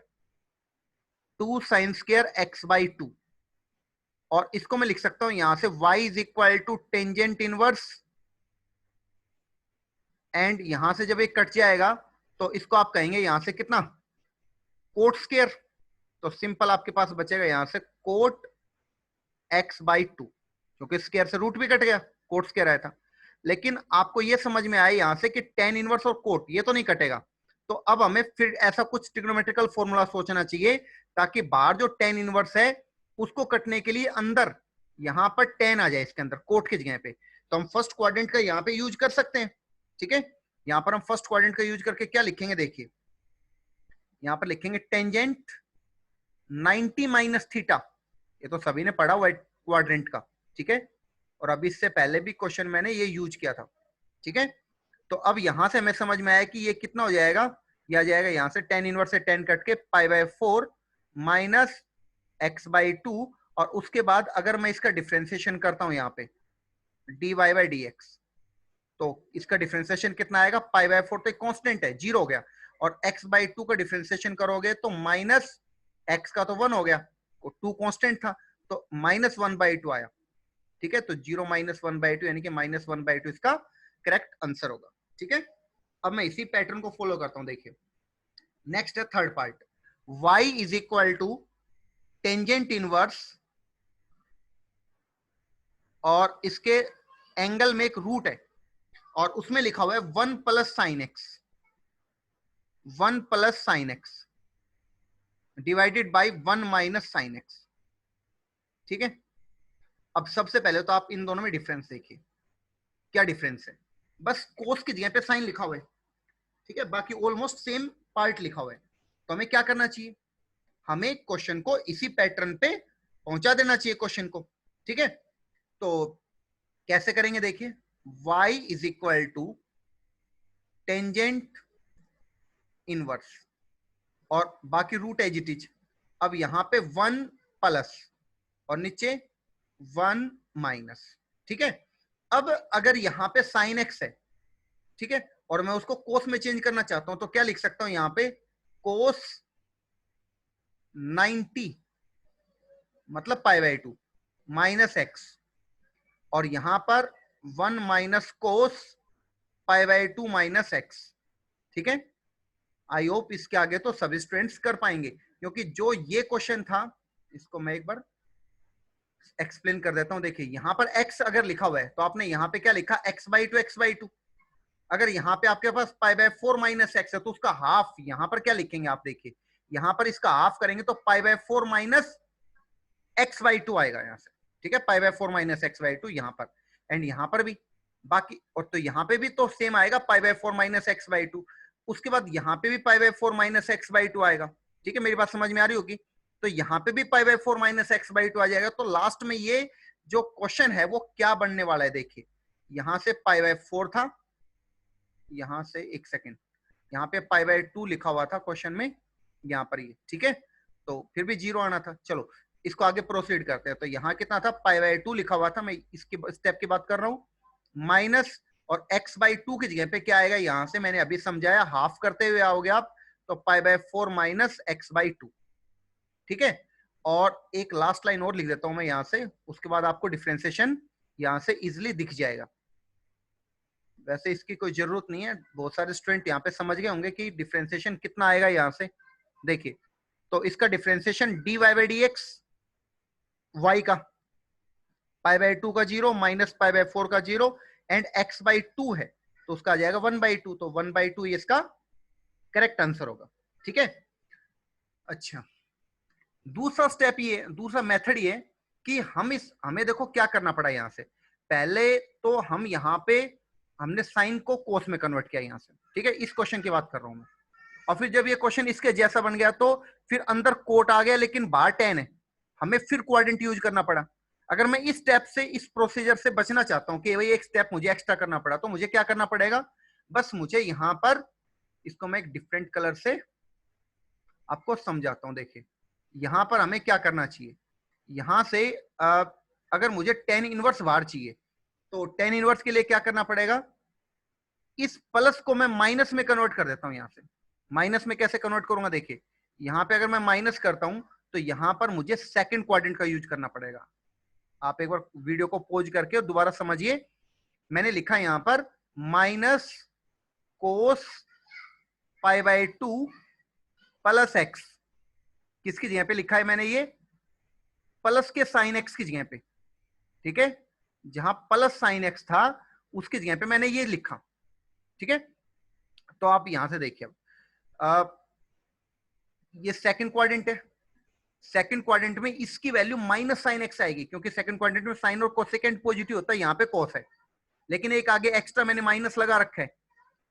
2 sine square x by 2, और इसको मैं लिख सकता हूं यहां से y is equal to tangent inverse, and यहां से जब एक कट जाएगा तो इसको आप कहेंगे यहां से कितना कोट स्क्वायर, तो सिंपल आपके पास बचेगा यहां से कोट एक्स बाई 2, क्योंकि स्क्वायर से रूट भी कट गया, कोट स्क्वायर आया था। लेकिन आपको यह समझ में आया यहां से कि टेन इनवर्स और कोट ये तो नहीं कटेगा, तो अब हमें फिर ऐसा कुछ ट्रिग्नोमेट्रिकल फॉर्मूला सोचना चाहिए ताकि बाहर जो टेन इनवर्स है उसको कटने के लिए अंदर यहां पर टेन आ जाए इसके अंदर कोट की जगह पे, तो हम फर्स्ट क्वाड्रेंट का यहां पे यूज कर सकते हैं, ठीक है। यहां पर हम फर्स्ट क्वाड्रेंट का यूज करके क्या लिखेंगे, देखिए यहां पर लिखेंगे टेंजेंट 90 माइनस थीटा, ये तो सभी ने पढ़ा हुआ क्वाड्रेंट का, ठीक है, और अभी इससे पहले भी क्वेश्चन मैंने ये यूज किया था, ठीक है। तो अब यहां से हमें समझ में आया कि ये कितना हो जाएगा, ये आ जाएगा यहां से tan इनवर्स से tan कट के π/4 माइनस x/2, और उसके बाद अगर मैं इसका डिफ्रेंसिएशन करता हूं यहाँ पे dy/dx, तो इसका डिफ्रेंसिएशन कितना आएगा, π/4, तो कांस्टेंट है, 0 हो गया, और x/2 का डिफ्रेंसिएशन करोगे तो माइनस x का तो 1 हो गया, 2 कांस्टेंट था, तो -1/2 आया, ठीक है। तो 0 - 1/2 यानी कि -1/2 इसका करेक्ट आंसर होगा, ठीक है। अब मैं इसी पैटर्न को फॉलो करता हूं, देखिए नेक्स्ट है third part, y is equal to tangent inverse, और इसके एंगल में एक रूट है और उसमें लिखा हुआ है 1 + sin x, 1 + sin x divided by 1 - sin x, ठीक है। अब सबसे पहले तो आप इन दोनों में डिफरेंस देखिए, क्या डिफरेंस है, बस कोस की जगह पे साइन लिखा हुआ है, ठीक है, बाकी ऑलमोस्ट सेम पार्ट लिखा हुआ है। तो हमें क्या करना चाहिए, हमें क्वेश्चन को इसी पैटर्न पे पहुंचा देना चाहिए क्वेश्चन को, ठीक है। तो कैसे करेंगे, देखिए y is equal to tangent inverse और बाकी रूट एज इट इज। अब यहां पे 1 प्लस और नीचे 1 माइनस, ठीक है। अब अगर यहां पे साइन एक्स है, ठीक है, और मैं उसको कोस में चेंज करना चाहता हूं, तो क्या लिख सकता हूं यहां पे, कोस 90 मतलब π/2 माइनस एक्स, और यहां पर 1 माइनस कोस π/2 माइनस एक्स, ठीक है। आई होप इसके आगे तो सभी स्टूडेंट्स कर पाएंगे, क्योंकि जो ये क्वेश्चन था, इसको मैं एक बार एक्सप्लेन कर देता हूं। देखिए यहां पर x अगर लिखा हुआ है तो आपने यहां पे क्या लिखा, x/2 x/2। अगर यहाँ पे आपके पास π/4 माइनस एक्स है तो उसका हाफ यहां पर क्या लिखेंगे आप, देखिए यहां पर इसका हाफ करेंगे तो π/4 माइनस x/2 आएगा यहां से, ठीक है, π/4 माइनस x/2 यहां पर, एंड यहां पर भी बाकी, और तो यहां पे भी तो सेम आएगा π/4 माइनस x/2, उसके बाद यहां पे भी π/4 माइनस x/2 आएगा, ठीक है, मेरी बात समझ में आ रही होगी। तो यहां पे भी π/4 माइनस x/2 आ जाएगा। तो लास्ट में ये जो क्वेश्चन है वो क्या बनने वाला है, देखिए यहां से π/4 था, यहां से एक सेकेंड, यहाँ पे π/2 लिखा हुआ था क्वेश्चन में, यहाँ पर ये, ठीक है, तो फिर भी 0 आना था। चलो इसको आगे प्रोसीड करते हैं। तो यहाँ कितना था, π/2 लिखा हुआ था, मैं इसकी स्टेप की बात कर रहा हूँ, माइनस और x/2 की जगह पे क्या आएगा, यहां से मैंने अभी समझाया, हाफ करते हुए आओगे आप, तो π/4 माइनस x/2, ठीक है। और एक लास्ट लाइन और लिख देता हूं मैं यहां से, उसके बाद आपको डिफरेंशिएशन यहां से इजिली दिख जाएगा। वैसे इसकी कोई जरूरत नहीं है, बहुत सारे स्टूडेंट यहाँ पे समझ गए होंगे कि डिफरेंशिएशन कितना आएगा यहाँ से। देखिए तो इसका डिफरेंशिएशन dy/dx, y का π/2 का 0 माइनस π/4 का 0 एंड x/2 है तो उसका आ जाएगा 1/2, तो 1/2 ये इसका करेक्ट आंसर होगा, ठीक है। अच्छा, दूसरा स्टेप ये, दूसरा मेथड ये कि हमें देखो क्या करना पड़ा यहाँ से, पहले तो हम यहाँ पे हमने साइन को कोस में कन्वर्ट किया यहाँ से, ठीक है, इस क्वेश्चन की बात कर रहा हूं मैं। और फिर जब ये क्वेश्चन इसके जैसा बन गया तो फिर अंदर कोट आ गया लेकिन बाहर टेन है, हमें फिर क्वाड्रेंट यूज करना पड़ा। अगर मैं इस स्टेप से, इस प्रोसीजर से बचना चाहता हूं कि भाई एक स्टेप मुझे एक्स्ट्रा करना पड़ा, तो मुझे क्या करना पड़ेगा, बस मुझे यहां पर, इसको मैं एक डिफरेंट कलर से आपको समझाता हूं। देखिए यहां पर हमें क्या करना चाहिए, यहां से अगर मुझे tan इनवर्स बाहर चाहिए तो tan इनवर्स के लिए क्या करना पड़ेगा, इस प्लस को मैं माइनस में कन्वर्ट कर देता हूं। यहां से माइनस में कैसे कन्वर्ट करूंगा, देखिए यहां पे अगर मैं माइनस करता हूं तो यहां पर मुझे सेकंड क्वाड्रेंट का यूज करना पड़ेगा। आप एक बार वीडियो को पॉज करके दोबारा समझिए, मैंने लिखा यहां पर माइनस कोस π/2 प्लस एक्स, किसकी जगह पे लिखा है मैंने, ये प्लस के साइन एक्स की जगह पे, ठीक है, जहां प्लस साइन एक्स था उसकी जगह पे मैंने ये लिखा, ठीक है। तो आप यहां से देखिए, अब ये सेकंड क्वाड्रेंट है, सेकंड क्वाड्रेंट में इसकी वैल्यू माइनस साइन एक्स आएगी, क्योंकि सेकंड क्वाड्रेंट में साइन और कोसेकेंट पॉजिटिव होता है, यहाँ पे कॉस है, लेकिन एक आगे एक्स्ट्रा मैंने माइनस लगा रखा है।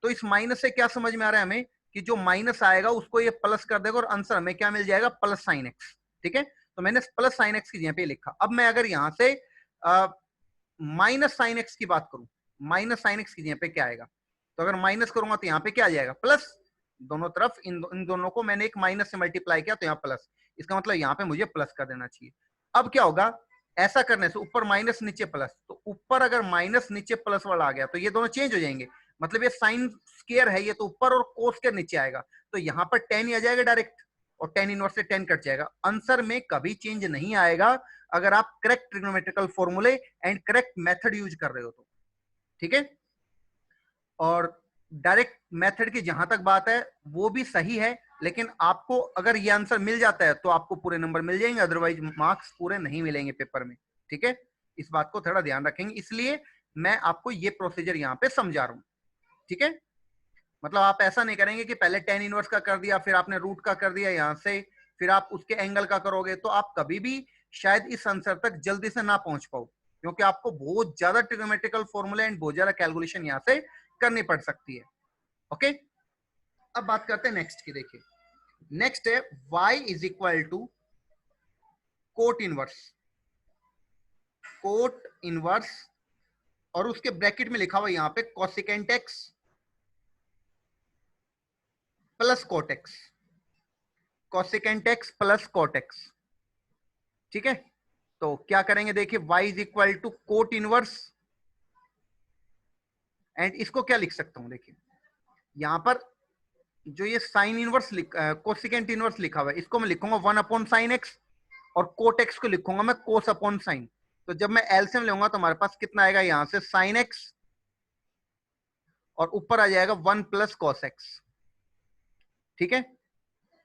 तो इस माइनस से क्या समझ में आ रहा है हमें कि जो माइनस आएगा उसको ये प्लस कर देगा और आंसर हमें क्या मिल जाएगा, प्लस साइन एक्स, ठीक है। तो मैंने प्लस साइन एक्स की जगह पे लिखा। अब मैं अगर यहां से माइनस साइन एक्स की बात करूं, माइनस साइन एक्स की जगह पे क्या आएगा, तो अगर माइनस करूंगा तो यहाँ पे क्या आ जाएगा, प्लस। दोनों तरफ इन दोनों को मैंने एक माइनस से मल्टीप्लाई किया तो यहाँ प्लस, इसका मतलब यहाँ पे मुझे प्लस कर देना चाहिए। अब क्या होगा, ऐसा करने से ऊपर माइनस नीचे प्लस, तो ऊपर अगर माइनस नीचे प्लस वाला आ गया तो ये दोनों चेंज हो जाएंगे, मतलब ये साइन स्क्वायर है ये तो ऊपर और कोस स्क्वायर नीचे आएगा, तो यहाँ पर टेन ही आ जाएगा डायरेक्ट, और टेन इनवर्स से टेन कट जाएगा। आंसर में कभी चेंज नहीं आएगा अगर आप करेक्ट ट्रिग्नोमेट्रिकल फॉर्मूले एंड करेक्ट मेथड यूज कर रहे हो तो, ठीक है। और डायरेक्ट मेथड की जहां तक बात है वो भी सही है, लेकिन आपको अगर ये आंसर मिल जाता है तो आपको पूरे नंबर मिल जाएंगे, अदरवाइज मार्क्स पूरे नहीं मिलेंगे पेपर में, ठीक है। इस बात को थोड़ा ध्यान रखेंगे, इसलिए मैं आपको ये प्रोसीजर यहाँ पे समझा रहा हूँ, ठीक है। मतलब आप ऐसा नहीं करेंगे कि पहले टेन इनवर्स का कर दिया, फिर आपने रूट का कर दिया यहां से, फिर आप उसके एंगल का करोगे, तो आप कभी भी शायद इस आंसर तक जल्दी से ना पहुंच पाओ, क्योंकि आपको बहुत ज्यादा ट्रिग्नोमेट्रिकल फॉर्मूला एंड बहुत ज्यादा कैलकुलेशन यहां से करनी पड़ सकती है। ओके, अब बात करते हैं नेक्स्ट की। देखिए नेक्स्ट है y is equal to cot inverse, cot inverse, और उसके ब्रैकेट में लिखा हुआ यहां पे cosecant X plus cot X, cosecant X plus cot X, ठीक है। तो क्या करेंगे, देखिए y is equal to cot inverse, and इसको क्या लिख सकता हूं, देखिए यहां पर जो ये साइन इनवर्स कोसेकेंट इनवर्स लिखा हुआ है, इसको मैं लिखूंगा 1/sin x, और कोट एक्स को लिखूंगा मैं कोस अपॉन साइन। तो जब मैं एलसीएम लूंगा तो हमारे पास कितना आएगा, यहां से साइन एक्स और ऊपर आ जाएगा 1 प्लस कॉस एक्स, ठीक है।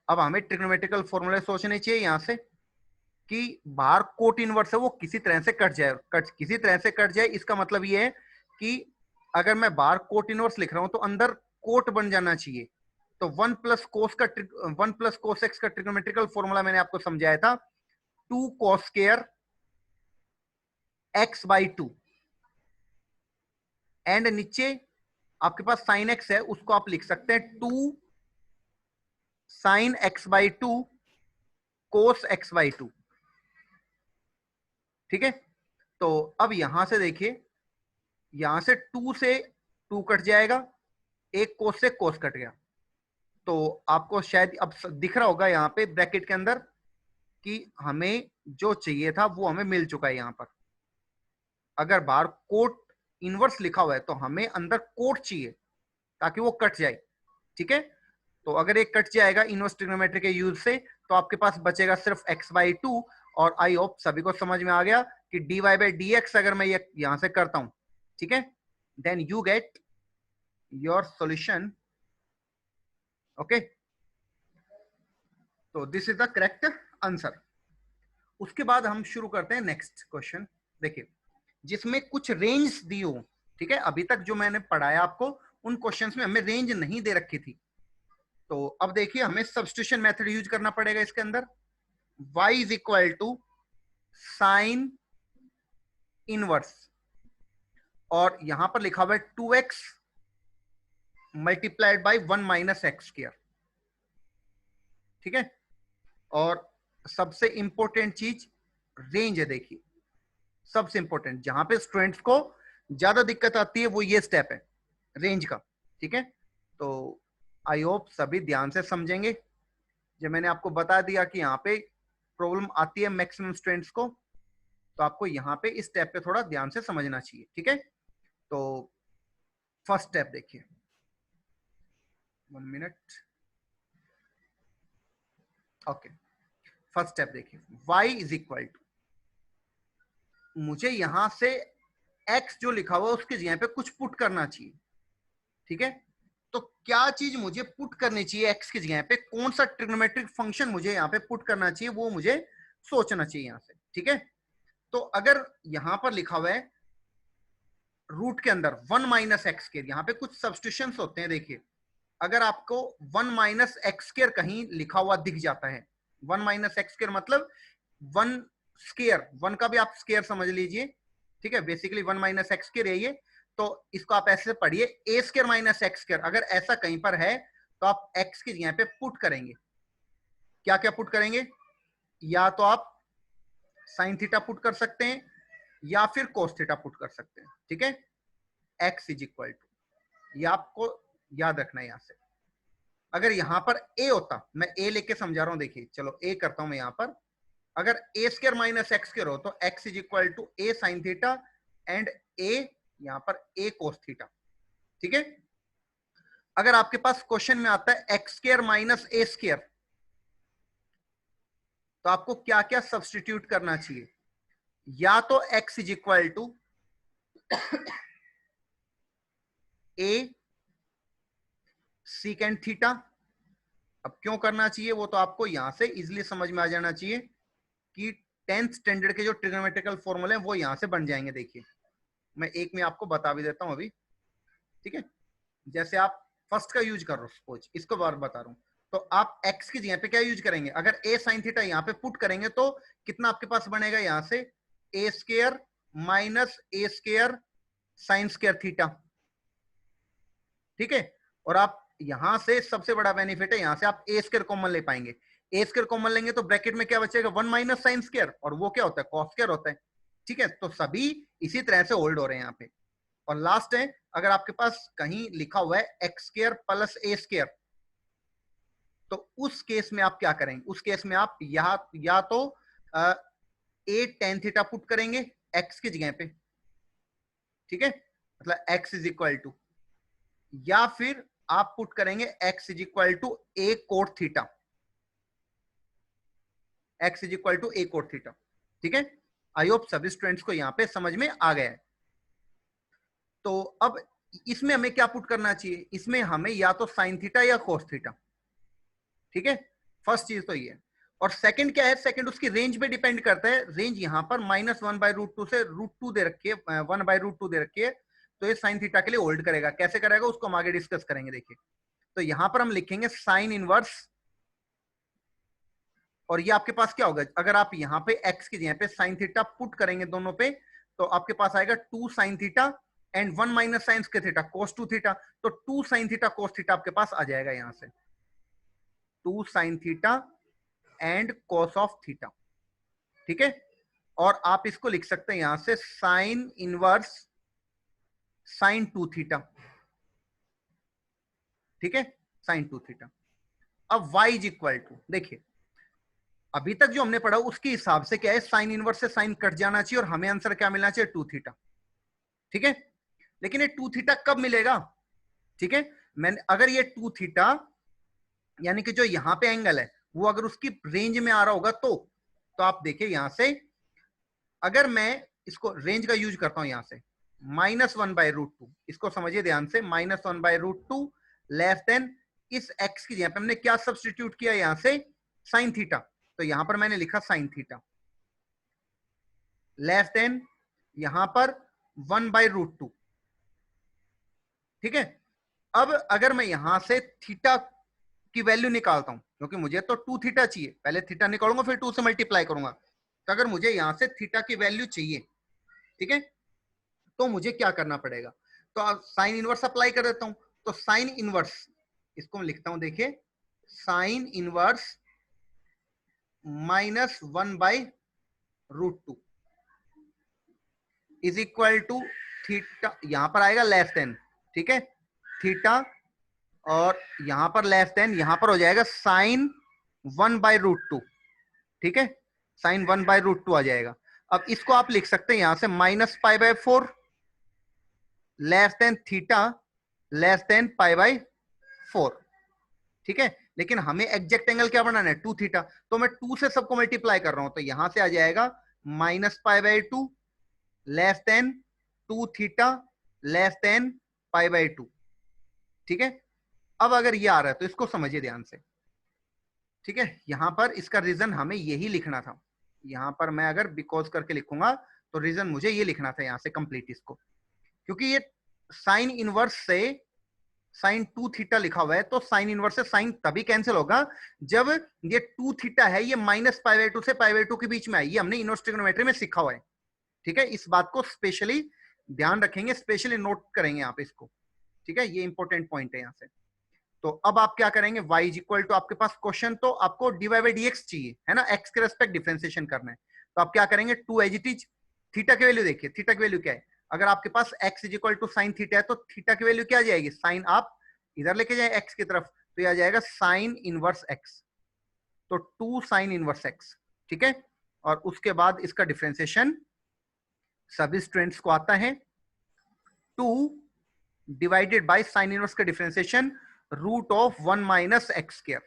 अब हमें ट्रिग्नोमेट्रिकल फॉर्मूले सोचने चाहिए यहां से कि बाहर कोट इनवर्स है वो किसी तरह से कट जाए, किसी तरह से कट जाए, इसका मतलब ये है कि अगर मैं बाहर कोट इनवर्स लिख रहा हूं तो अंदर कोट बन जाना चाहिए। तो 1 प्लस कोस एक्स का ट्रिग्नोमेट्रिकल फॉर्मूला मैंने आपको समझाया था, 2 cos square x by two, and नीचे आपके पास साइन एक्स है, उसको आप लिख सकते हैं 2 sine x by two cos x by two, ठीक है। तो अब यहां से देखिए, यहां से 2 से 2 कट जाएगा, एक कोस से कोस कट गया, तो आपको शायद अब दिख रहा होगा यहां पे ब्रैकेट के अंदर कि हमें जो चाहिए था वो हमें मिल चुका है। यहां पर अगर बाहर कोट इनवर्स लिखा हुआ है तो हमें अंदर कोट चाहिए ताकि वो कट जाए, ठीक है। तो अगर ये कट जाएगा इनवर्स ट्रिग्नोमेट्री के यूज से, तो आपके पास बचेगा सिर्फ x बाई टू, और आई होप सभी को समझ में आ गया कि dy बाई डी एक्स अगर मैं ये यहां से करता हूं, ठीक है, then you get your solution. Okay, तो this is the correct answer. उसके बाद हम शुरू करते हैं नेक्स्ट क्वेश्चन। देखिए जिसमें कुछ रेंज दी हो, ठीक है, अभी तक जो मैंने पढ़ाया आपको उन क्वेश्चंस में हमें रेंज नहीं दे रखी थी, तो अब देखिए हमें सब्स्टिट्यूशन मेथड यूज करना पड़ेगा इसके अंदर। y is equal to sine inverse, और यहां पर लिखा हुआ है 2x multiplied by 1 minus X square, ठीक है। और सबसे इंपॉर्टेंट चीज रेंज है। देखिए सबसे इंपॉर्टेंट जहां पे स्टूडेंट्स को ज्यादा दिक्कत आती है वो ये स्टेप है रेंज का, ठीक है। तो आई होप सभी ध्यान से समझेंगे। जब मैंने आपको बता दिया कि यहाँ पे प्रॉब्लम आती है मैक्सिमम स्टूडेंट्स को, तो आपको यहाँ पे इस स्टेप पे थोड़ा ध्यान से समझना चाहिए, ठीक है। तो फर्स्ट स्टेप देखिए, 1 मिनट, ओके। फर्स्ट स्टेप देखिए, y इज इक्वल टू, मुझे यहां से x जो लिखा हुआ है उसके जगह पे कुछ पुट करना चाहिए, ठीक है। तो क्या चीज मुझे पुट करनी चाहिए x की जगह पे, कौन सा ट्रिग्नोमेट्रिक फंक्शन मुझे यहाँ पे पुट करना चाहिए वो मुझे सोचना चाहिए यहां से, ठीक है। तो अगर यहां पर लिखा हुआ है रूट के अंदर 1 माइनस एक्स स्क्वायर, यहाँ पे कुछ सब्स्टिट्यूशन होते हैं। देखिए अगर आपको 1 माइनस एक्स स्क्वायर कहीं लिखा हुआ दिख जाता है, 1 माइनस एक्स स्क्वायर मतलब 1 स्क्वायर, 1 का भी आप स्क्वायर समझ लीजिए, ठीक है, बेसिकली 1 माइनस एक्स स्क्वायर है ये। तो इसको आप ऐसे पढ़िए ए स्क्वायर माइनस एक्स स्क्वायर, अगर ऐसा कहीं पर है तो आप एक्स की जगह पे पुट करेंगे। क्या क्या पुट करेंगे, या तो आप साइन थीटा पुट कर सकते हैं, या फिर cos थीटा पुट कर सकते हैं, ठीक है। x इज इक्वल टू, ये आपको याद रखना है। यहां से अगर यहां पर a होता, मैं a लेके समझा रहा हूं, देखिए चलो a करता हूं मैं यहां पर, अगर a square minus X square हो तो x is equal to a sine theta and a यहां पर a cos थीटा, ठीक है। अगर आपके पास क्वेश्चन में आता है x square minus a square, तो आपको क्या क्या सब्सटीट्यूट करना चाहिए? या तो x is equal to a secant theta, अब क्यों करना चाहिए वो तो आपको यहां से इजिली समझ में आ जाना चाहिए कि 10th स्टैंडर्ड के जो ट्रिग्नोमेट्रिकल फॉर्मूले हैं वो यहां से बन जाएंगे। देखिए मैं एक में आपको बता भी देता हूं अभी, ठीक है। जैसे आप फर्स्ट का यूज कर रहे हो, सपोज इसको बार बता रहा हूं, तो आप x की जगह पे क्या यूज करेंगे? अगर a साइन थीटा यहां पे पुट करेंगे तो कितना आपके पास बनेगा? यहां से a square minus a square sine square theta, ठीक है। और आप यहां से सबसे बड़ा बेनिफिट है, यहां से आप a स्क्वायर कॉमन ले पाएंगे। a स्क्वायर कॉमन लेंगे तो ब्रैकेट में क्या बचेगा? 1 माइनस साइन स्क्वायर, और वो क्या होता है? कॉस स्क्वायर होता है, ठीक है। तो सभी इसी तरह से होल्ड हो रहे हैं यहाँ पे। और लास्ट है, अगर आपके पास कहीं लिखा हुआ है x square plus a square, तो उस केस में आप क्या करेंगे? उस केस में आप या तो a टेन थीटा पुट करेंगे x की जगह पे, ठीक है, मतलब x इज इक्वल टू, या फिर आप पुट करेंगे x is equal to a cot theta, x is equal to a cot theta, ठीक है। आई होप सभी स्टूडेंट्स को यहां पे समझ में आ गया है। तो अब इसमें हमें क्या पुट करना चाहिए? इसमें हमें या तो साइन थीटा या कोस थीटा, ठीक है। फर्स्ट चीज तो ये है। और सेकंड क्या है? सेकंड उसकी रेंज पे डिपेंड करता है। रेंज यहां पर -1/√2 से √2 दे रखी है, 1/√2 दे रखी है, तो ये साइन थीटा के लिए होल्ड करेगा। कैसे करेगा उसको हम आगे डिस्कस करेंगे। देखिए तो यहां पर हम लिखेंगे साइन इनवर्स, और ये आपके पास क्या होगा? अगर आप यहां पे x की जगह पे साइन थीटा पुट करेंगे दोनों पे, तो आपके पास आएगा 2 sine theta and 1 minus sine के थीटा कोस 2 थीटा, तो 2 साइन थीटा कोस थीटा आपके पास आ जाएगा यहां से, 2 sine theta and cos of theta, ठीक है। और आप इसको लिख सकते हैं यहां से साइन इनवर्स साइन 2 थीटा, ठीक है, साइन 2 थीटा। अब y इज इक्वल टू, देखिए अभी तक जो हमने पढ़ा उसके हिसाब से क्या है? साइन इनवर्स से साइन कट जाना चाहिए और हमें आंसर क्या मिलना चाहिए? 2 थीटा, ठीक है। लेकिन ये 2 थीटा कब मिलेगा? ठीक है, मैंने अगर ये 2 थीटा यानी कि जो यहां पे एंगल है वो अगर उसकी रेंज में आ रहा होगा तो आप देखिए यहां से, अगर मैं इसको रेंज का यूज करता हूं यहां से -1/√2, इसको समझिए ध्यान से, -1/√2 लेस देन इस x की जगह पे हमने क्या सब्सटीट्यूट किया? यहां से साइन थीटा, तो यहां पर मैंने लिखा साइन थीटा लेस देन यहां पर 1/√2, ठीक है। अब अगर मैं यहां से थीटा की वैल्यू निकालता हूं, क्योंकि मुझे तो 2 थीटा चाहिए, पहले थीटा निकालूंगा फिर 2 से मल्टीप्लाई करूंगा, तो अगर मुझे यहां से थीटा की वैल्यू चाहिए, ठीक है, तो मुझे क्या करना पड़ेगा? तो साइन इनवर्स अप्लाई कर देता हूं। तो साइन इनवर्स, इसको मैं लिखता हूं, देखिए sine inverse -1/√2 is equal to theta, यहां पर आएगा लेस देन, ठीक है, थीटा, और यहां पर लेस देन, यहां पर हो जाएगा साइन 1/√2, ठीक है, साइन 1/√2 आ जाएगा। अब इसको आप लिख सकते हैं यहां से -π/4 less than theta less than π/4, ठीक है। लेकिन हमें एग्जैक्ट एंगल क्या बनाना है? 2 थीटा, तो मैं 2 से सबको मल्टीप्लाई कर रहा हूं, तो यहां से आ जाएगा -π/2 less than 2 theta less than π/2, ठीक है। अब अगर ये आ रहा है तो इसको समझिए ध्यान से, ठीक है। यहां पर इसका रीजन हमें यही लिखना था, यहां पर मैं अगर बिकॉज करके लिखूंगा तो रीजन मुझे ये लिखना था यहां से कंप्लीट इसको, क्योंकि ये साइन इनवर्स से साइन 2 थीटा लिखा हुआ है, तो साइन इनवर्स से साइन तभी कैंसिल होगा जब ये 2 थीटा है ये -π/2 से π/2 के बीच में है। ये हमने इनवर्स ट्रिग्नोमेट्री में सीखा हुआ है, ठीक है। इस बात को स्पेशली ध्यान रखेंगे, स्पेशली नोट करेंगे आप इसको, ठीक है, ये इंपॉर्टेंट पॉइंट है यहां से। तो अब आप क्या करेंगे? y इज इक्वल टू, आपके पास क्वेश्चन तो आपको dy/dx चाहिए है ना, x के रेस्पेक्ट डिफरेंशिएशन करना है, तो आप क्या करेंगे? 2 एज इट इज थीटा की वैल्यू देखिए, थीटा की वैल्यू क्या है, अगर आपके पास x is equal to sine theta है तो थीटा की वैल्यू क्या आ जाएगी, साइन आप इधर लेके जाए x की तरफ तो यह आ जाएगा साइन इनवर्स x, तो 2 साइन इनवर्स x, ठीक है। और उसके बाद इसका डिफरेंशिएशन सभी स्टूडेंट्स को आता है 2 डिवाइडेड बाय साइन इनवर्स का differentiation root of 1 minus X square,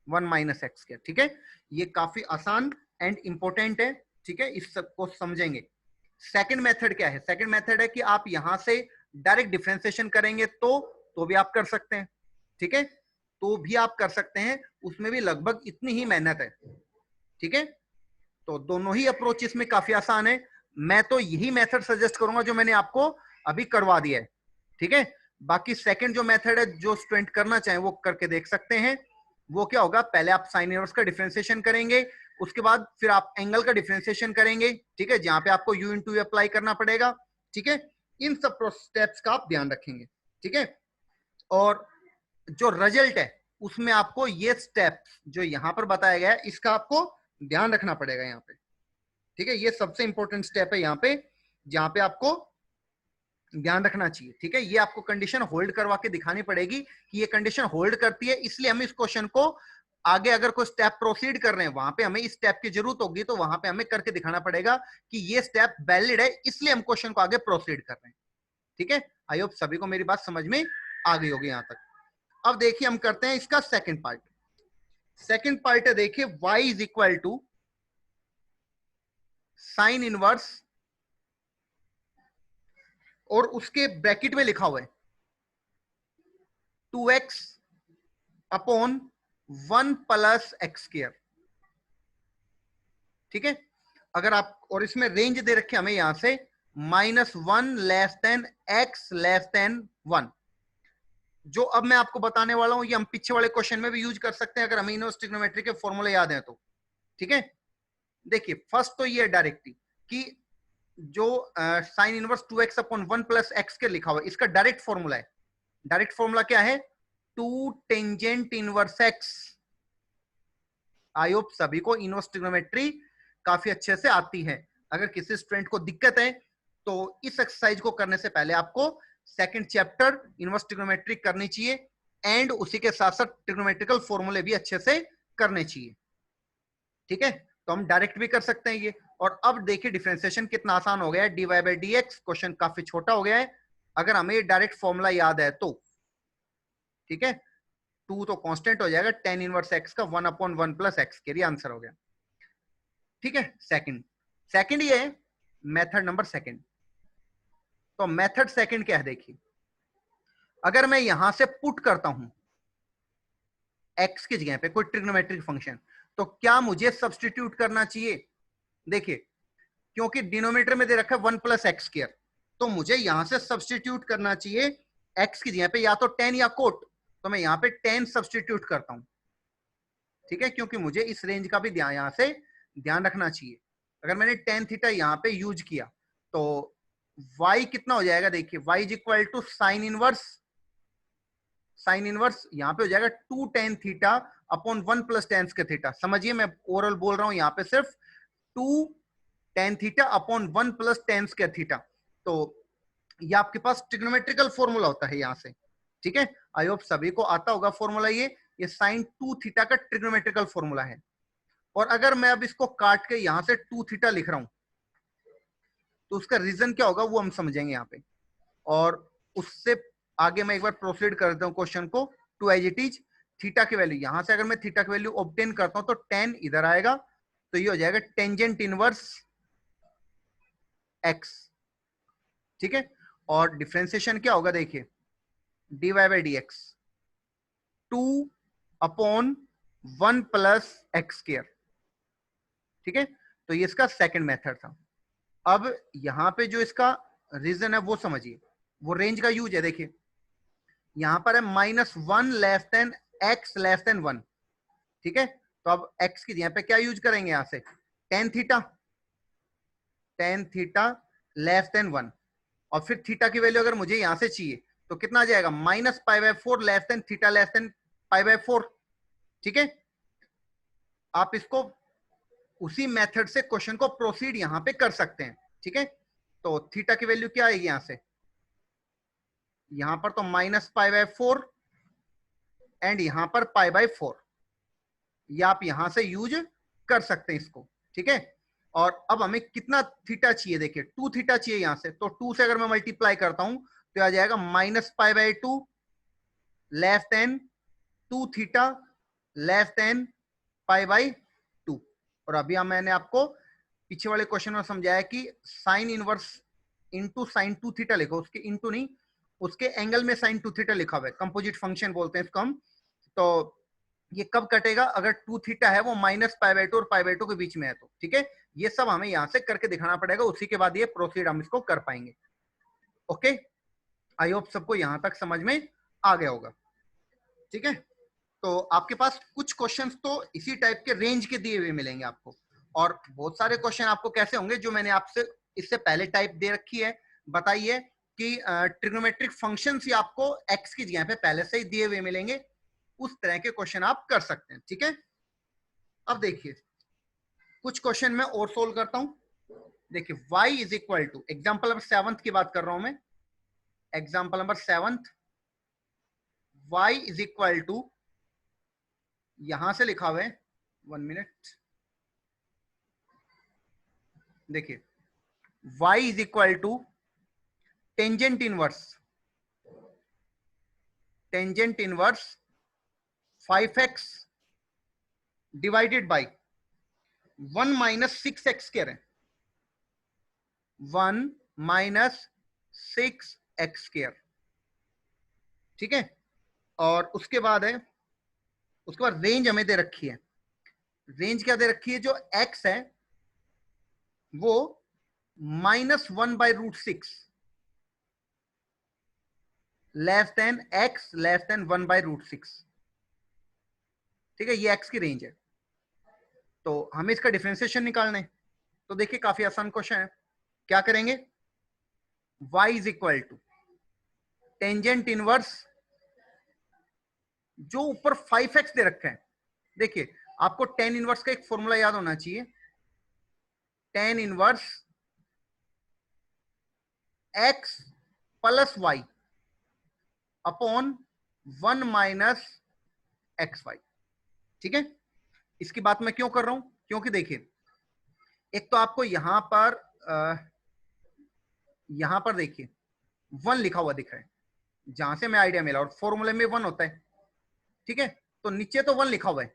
1 minus X square, ठीक है। ये काफी आसान एंड इंपॉर्टेंट है, ठीक है, इस सबको समझेंगे। सेकंड मेथड क्या है, सेकंड मेथड है कि आप यहां से डायरेक्ट डिफरेंशिएशन करेंगे तो भी आप कर सकते हैं, ठीक है, तो भी आप कर सकते हैं, उसमें भी लगभग इतनी ही मेहनत है, ठीक है। तो दोनों ही अप्रोच इसमें काफी आसान है, मैं तो यही मेथड सजेस्ट करूंगा जो मैंने आपको अभी करवा दिया है, ठीक है। बाकी सेकंड जो मेथड है जो स्टूडेंट करना चाहे वो करके देख सकते हैं। वो क्या होगा, पहले आप साइन इनवर्स का डिफरेंशिएशन करेंगे, उसके बाद फिर आप एंगल का डिफरेंशिएशन करेंगे, ठीक है, जहां पे आपको u इंटू यू अप्लाई करना पड़ेगा, ठीक है। इन सब स्टेप्स का आप ध्यान रखेंगे, ठीक है। और जो रिजल्ट है उसमें आपको ये स्टेप जो यहां पर बताया गया है इसका आपको ध्यान रखना पड़ेगा यहाँ पे, ठीक है। ये सबसे इंपॉर्टेंट स्टेप है यहाँ पे, जहां पे आपको ध्यान रखना चाहिए, ठीक है। ये आपको कंडीशन होल्ड करवा के दिखानी पड़ेगी कि ये कंडीशन होल्ड करती है, इसलिए हम इस क्वेश्चन को आगे अगर कोई स्टेप प्रोसीड कर रहे हैं वहां पे हमें इस स्टेप की जरूरत होगी, तो वहां पे हमें करके दिखाना पड़ेगा कि ये स्टेप वैलिड है, इसलिए हम क्वेश्चन को आगे प्रोसीड कर रहे हैं, ठीक है। आई होप सभी को मेरी बात समझ में आ गई होगी यहां तक। अब देखिए हम करते हैं इसका सेकंड पार्ट। सेकंड पार्ट है देखिए y is equal to sine inverse और उसके ब्रैकेट में लिखा हुआ है 2x upon 1 plus x square, ठीक है। अगर आप और इसमें रेंज दे रखे हमें यहां से -1 less than x less than 1, जो अब मैं आपको बताने वाला हूं ये हम पीछे वाले क्वेश्चन में भी यूज कर सकते हैं अगर हमें इनवर्स ट्रिग्नोमेट्री के फॉर्मूले याद हैं तो, ठीक है। देखिए फर्स्ट तो ये डायरेक्टली कि जो sine inverse 2x upon 1 plus x के लिखा हुआ है इसका डायरेक्ट फॉर्मूला है, डायरेक्ट फॉर्मूला क्या है, 2 tangent inverse x। I hope सभी को इनवर्स ट्रिग्नोमेट्री काफी अच्छे से आती है। अगर किसी स्टूडेंट को दिक्कत है तो इस एक्सरसाइज को करने से पहले आपको सेकंड चैप्टर इनवर्स ट्रिग्नोमेट्री करनी चाहिए एंड उसी के साथ साथ ट्रिग्नोमेट्रिकल फॉर्मूले भी अच्छे से करने चाहिए, ठीक है। तो हम डायरेक्ट भी कर सकते हैं ये। और अब देखिए डिफरेंशिएशन कितना आसान हो गया है, dy by D x, question काफी छोटा हो गया है अगर हमें डायरेक्ट फॉर्मूला याद है तो, ठीक है। 2 तो कांस्टेंट हो जाएगा, tan इनवर्स x का 1 अपॉन 1 प्लस एक्स के लिए आंसर हो गया, ठीक है। सेकंड सेकंड ये है मेथड नंबर सेकंड। तो मेथड सेकंड क्या है देखिए, अगर मैं यहां से पुट करता हूं x की जगह पे कोई ट्रिग्नोमेट्रिक फंक्शन तो क्या मुझे सब्स्टिट्यूट करना चाहिए, देखिए क्योंकि डिनोमिनेटर में दे रखा है 1 प्लस एक्स स्क्वायर, तो मुझे यहां से सब्स्टिट्यूट करना चाहिए x की जगह पे या तो tan या कोट, तो मैं यहां पे tan सब्स्टिट्यूट करता हूं, ठीक है, क्योंकि मुझे इस रेंज का भी ध्यान यहां से ध्यान रखना चाहिए। अगर मैंने tan थीटा यहां पे यूज किया तो y कितना हो जाएगा, देखिए y is equal to sine inverse, sine inverse यहां पे हो जाएगा 2 tan theta upon 1 plus tan के थीटा। समझिए मैं ओवरऑल बोल रहा हूं यहां पे सिर्फ 2 tan theta upon 1 plus tan square theta, तो ये आपके पास ट्रिग्नोमेट्रिकल फॉर्मूला होता है यहां से, ठीक है। आई होप सभी को आता होगा फॉर्मूला ये साइन 2 थीटा का ट्रिग्नोमेट्रिकल फॉर्मूला है। और अगर मैं अब इसको काट के यहां से 2 थीटा लिख रहा हूं तो उसका रीजन क्या होगा वो हम समझेंगे यहाँ पे। और उससे आगे मैं एक बार प्रोसीड करता हूँ क्वेश्चन को, two as it is theta की वैल्यू यहां से अगर मैं थीटा की वैल्यू ऑब्टेन करता हूं तो tan इधर आएगा, तो ये हो जाएगा टेंजेंट इनवर्स x, ठीक है। और डिफरेंशिएशन क्या होगा देखिए dy by D x 2 upon 1 plus x square, ठीक है। तो ये इसका सेकंड मेथड था। अब यहां पे जो इसका रीजन है वो समझिए, वो रेंज का यूज है, देखिए यहां पर है -1 less than x less than 1, ठीक है। तो अब x की जगह पे क्या यूज करेंगे यहां से tan थीटा लेस देन 1, और फिर थीटा की वैल्यू अगर मुझे यहां से चाहिए तो कितना आ जाएगा -π/4 less than theta less than π/4, ठीक है। आप इसको उसी मेथड से क्वेश्चन को प्रोसीड यहां पे कर सकते हैं। ठीक है, तो थीटा की वैल्यू क्या आएगी यहां से, यहां पर तो -π/4 एंड यहां पर π/4, ये आप यहां से यूज कर सकते हैं इसको। ठीक है, और अब हमें कितना थीटा चाहिए, देखिए 2 थीटा चाहिए यहां से, तो 2 से अगर मैं मल्टीप्लाई करता हूं तो आ जाएगा -π/2 less than 2 theta less than π/2। और अभी मैंने आपको पीछे वाले क्वेश्चन में समझाया कि sine inverse into sine 2 theta लिखो, उसके इंटू नहीं, उसके एंगल में साइन 2 थीटा लिखा हुआ है, कंपोजिट फंक्शन बोलते हैं इसको हम। तो ये कब कटेगा, अगर 2 थीटा है वो -π/2 और π/2 के बीच में है तो। ठीक है, ये सब हमें यहां से करके दिखाना पड़ेगा, उसी के बाद ये प्रोसीड हम इसको कर पाएंगे। ओके, आई होप सबको यहां तक समझ में आ गया होगा। ठीक है, तो आपके पास कुछ क्वेश्चंस तो इसी टाइप के रेंज के दिए हुए मिलेंगे आपको, और बहुत सारे क्वेश्चन आपको कैसे होंगे जो मैंने आपसे इससे पहले टाइप दे रखी है, बताइए कि ट्रिग्नोमेट्रिक फंक्शंस ही आपको एक्स की जगह पे पहले से ही दिए हुए मिलेंगे, उस तरह के क्वेश्चन आप कर सकते हैं। ठीक है, अब देखिए कुछ क्वेश्चन मैं और सोल्व करता हूं। देखिए y is equal to, example number 7 की बात कर रहा हूं मैं, example number 7, y is equal to, यहां से लिखा हुआ है, 1 मिनट, देखिए y is equal to tangent inverse 5x divided by 1 - 6x कह रहे हैं, 1 - 6x²। ठीक है, और उसके बाद है, उसके बाद रेंज हमें दे रखी है, रेंज क्या दे रखी है, जो x है वो -1/√6 less than x less than 1/√6। ठीक है, ये x की रेंज है, तो हमें इसका डिफरेंशिएशन निकालना है। तो देखिए काफी आसान क्वेश्चन है, क्या करेंगे, y is equal to tangent inverse, जो ऊपर 5x दे रखा है, देखिए आपको टेन इनवर्स का एक फॉर्मूला याद होना चाहिए, tan inverse x plus y upon 1 - xy। ठीक है, इसकी बात मैं क्यों कर रहा हूं, क्योंकि देखिए एक तो आपको यहां पर देखिए 1 लिखा हुआ दिख रहा है, जहां से मैं आइडिया मिला, और फॉर्मूले में 1 होता है। ठीक है, तो नीचे तो 1 लिखा हुआ है,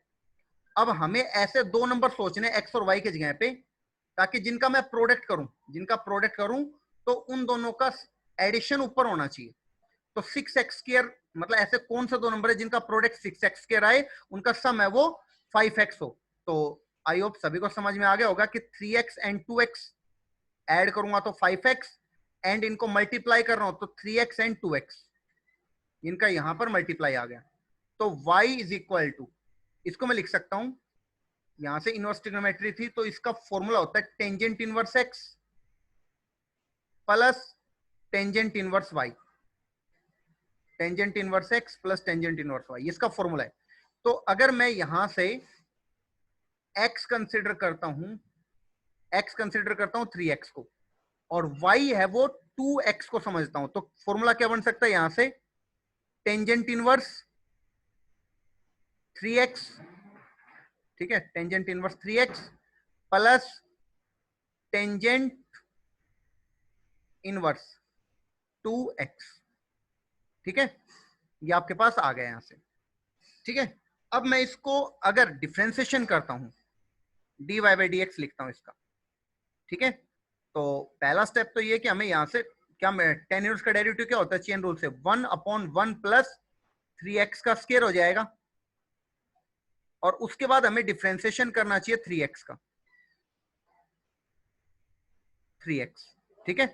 अब हमें ऐसे दो नंबर सोचने एक्स और वाई के जगह पे, ताकि जिनका मैं प्रोडक्ट करूं, तो उन दोनों का एडिशन ऊपर होना चाहिए। तो 6x², मतलब ऐसे कौन से दो नंबर है जिनका प्रोडक्ट 6x² आए, उनका सम है वो 5x हो। तो आई होप सभी को समझ में आ गया होगा कि 3x एंड 2x ऐड करूंगा तो 5x, एंड इनको मल्टीप्लाई कर रहा हूं तो 3x एंड 2x, इनका यहां पर मल्टीप्लाई आ गया। तो y इज इक्वल टू, इसको मैं लिख सकता हूं, यहां से इनवर्स ट्रिग्नोमेट्री थी तो इसका फॉर्मूला होता है tangent inverse x plus tangent inverse y, tangent inverse x plus tangent inverse y, इसका फॉर्मूला है। तो अगर मैं यहां से x कंसिडर करता हूं, 3x को, और y है वो 2x को समझता हूं, तो फॉर्मूला क्या बन सकता है यहां से, टेंजेंट इनवर्स 3x, ठीक है, tangent inverse 3x plus tangent inverse 2x। ठीक है, ये आपके पास आ गया यहां से। ठीक है, अब मैं इसको अगर डिफरेंशिएशन करता हूं, dy/dx लिखता हूं इसका। ठीक है, तो पहला स्टेप तो ये कि हमें यहां से क्या, टेन इनवर्स का डेरिवेटिव क्या होता है चेन रूल से, 1/1 प्लस 3x का स्क्वायर हो जाएगा, और उसके बाद हमें डिफरेंशिएशन करना चाहिए 3x का, 3x। ठीक है,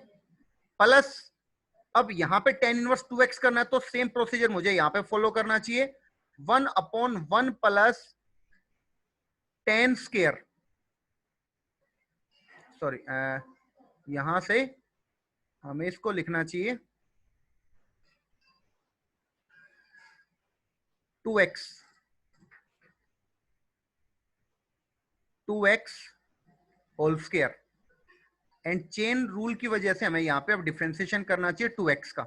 प्लस अब यहां पे टेन इनवर्स 2x करना है, तो सेम प्रोसीजर मुझे यहां पे फॉलो करना चाहिए, 1/1 प्लस टेन स्क्वायर, सॉरी, यहां से हमें इसको लिखना चाहिए 2x whole square. And chain rule की वजह से हमें यहां पे अब डिफरेंशिएशन करना चाहिए 2x का।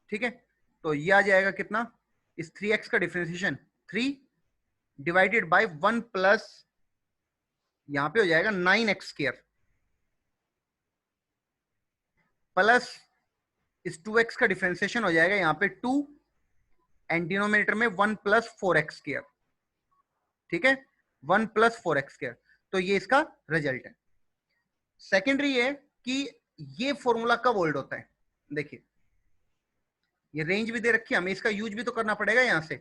ठीक है, तो ये आ जाएगा कितना, इस 3x का डिफरेंशिएशन 3 डिवाइडेड बाय 1 प्लस यहां पे हो जाएगा 9x स्क्वायर प्लस इस 2x का डिफरेंशिएशन हो जाएगा यहां पे 2 एंड डिनोमिनेटर में 1 प्लस 4x स्क्वायर। ठीक है, 1 प्लस 4x स्क्वायर। तो ये इसका रिजल्ट है। सेकेंडरी है कि ये फॉर्मूला कब होल्ड होता है। देखिए ये रेंज भी दे रखी है, हमें इसका यूज भी तो करना पड़ेगा यहां से।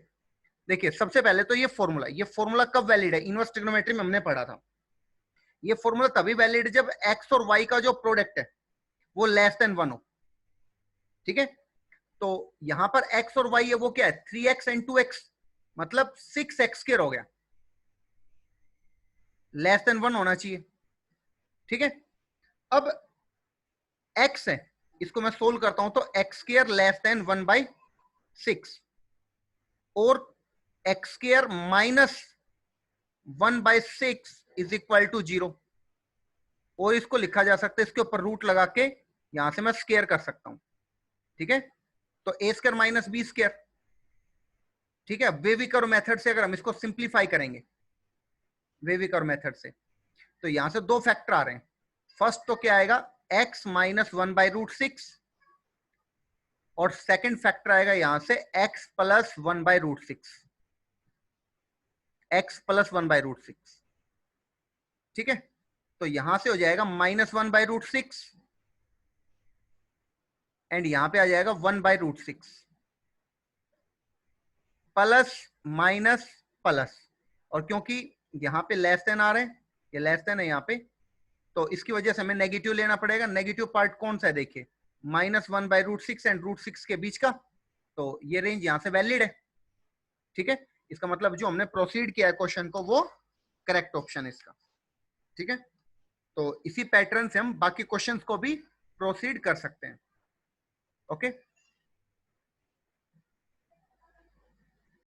देखिए सबसे पहले तो ये फॉर्मूला कब वैलिड है, इनवर्स ट्रिग्नोमेट्री में हमने पढ़ा था। ये फॉर्मूला तभी वैलिड जब एक्स और वाई का जो प्रोडक्ट है वो लेस देन 1 हो। ठीक है, तो यहां पर x और y है वो क्या है, 3x एंड 2x, मतलब 6x स्क्वायर हो गया, लेस देन 1 होना चाहिए। ठीक है, अब x है, इसको मैं सोल्व करता हूं तो x स्क्वायर लेस देन 1/6 और x square minus 1/6 is equal to 0। और इसको लिखा जा सकता है, इसके ऊपर रूट लगा के यहां से मैं स्क्वायर कर सकता हूं। ठीक है, तो a square minus B square. ठीक है, वेवी कर्व मेथड से अगर हम इसको सिंप्लीफाई करेंगे वेवी कर्व मेथड से, तो यहां से दो फैक्टर आ रहे हैं। फर्स्ट तो क्या आएगा, x माइनस 1/√6 और सेकंड फैक्टर आएगा यहां से x प्लस 1/√6, x प्लस 1/√6। ठीक है, तो यहां से हो जाएगा माइनस 1/√6 एंड यहां पे आ जाएगा 1/√6 प्लस माइनस प्लस, और क्योंकि यहां पे लेस देन आ रहे हैं, ये लेस देन है यहां पे, तो इसकी वजह से हमें नेगेटिव लेना पड़ेगा। नेगेटिव पार्ट कौन सा है, देखिए -1/√6 एंड √6 के बीच का, तो ये रेंज यहां से वैलिड है। ठीक है, इसका मतलब जो हमने प्रोसीड किया है क्वेश्चन को वो करेक्ट ऑप्शन है इसका। ठीक है, तो इसी पैटर्न से हम बाकी क्वेश्चंस को भी प्रोसीड कर सकते हैं। ओके।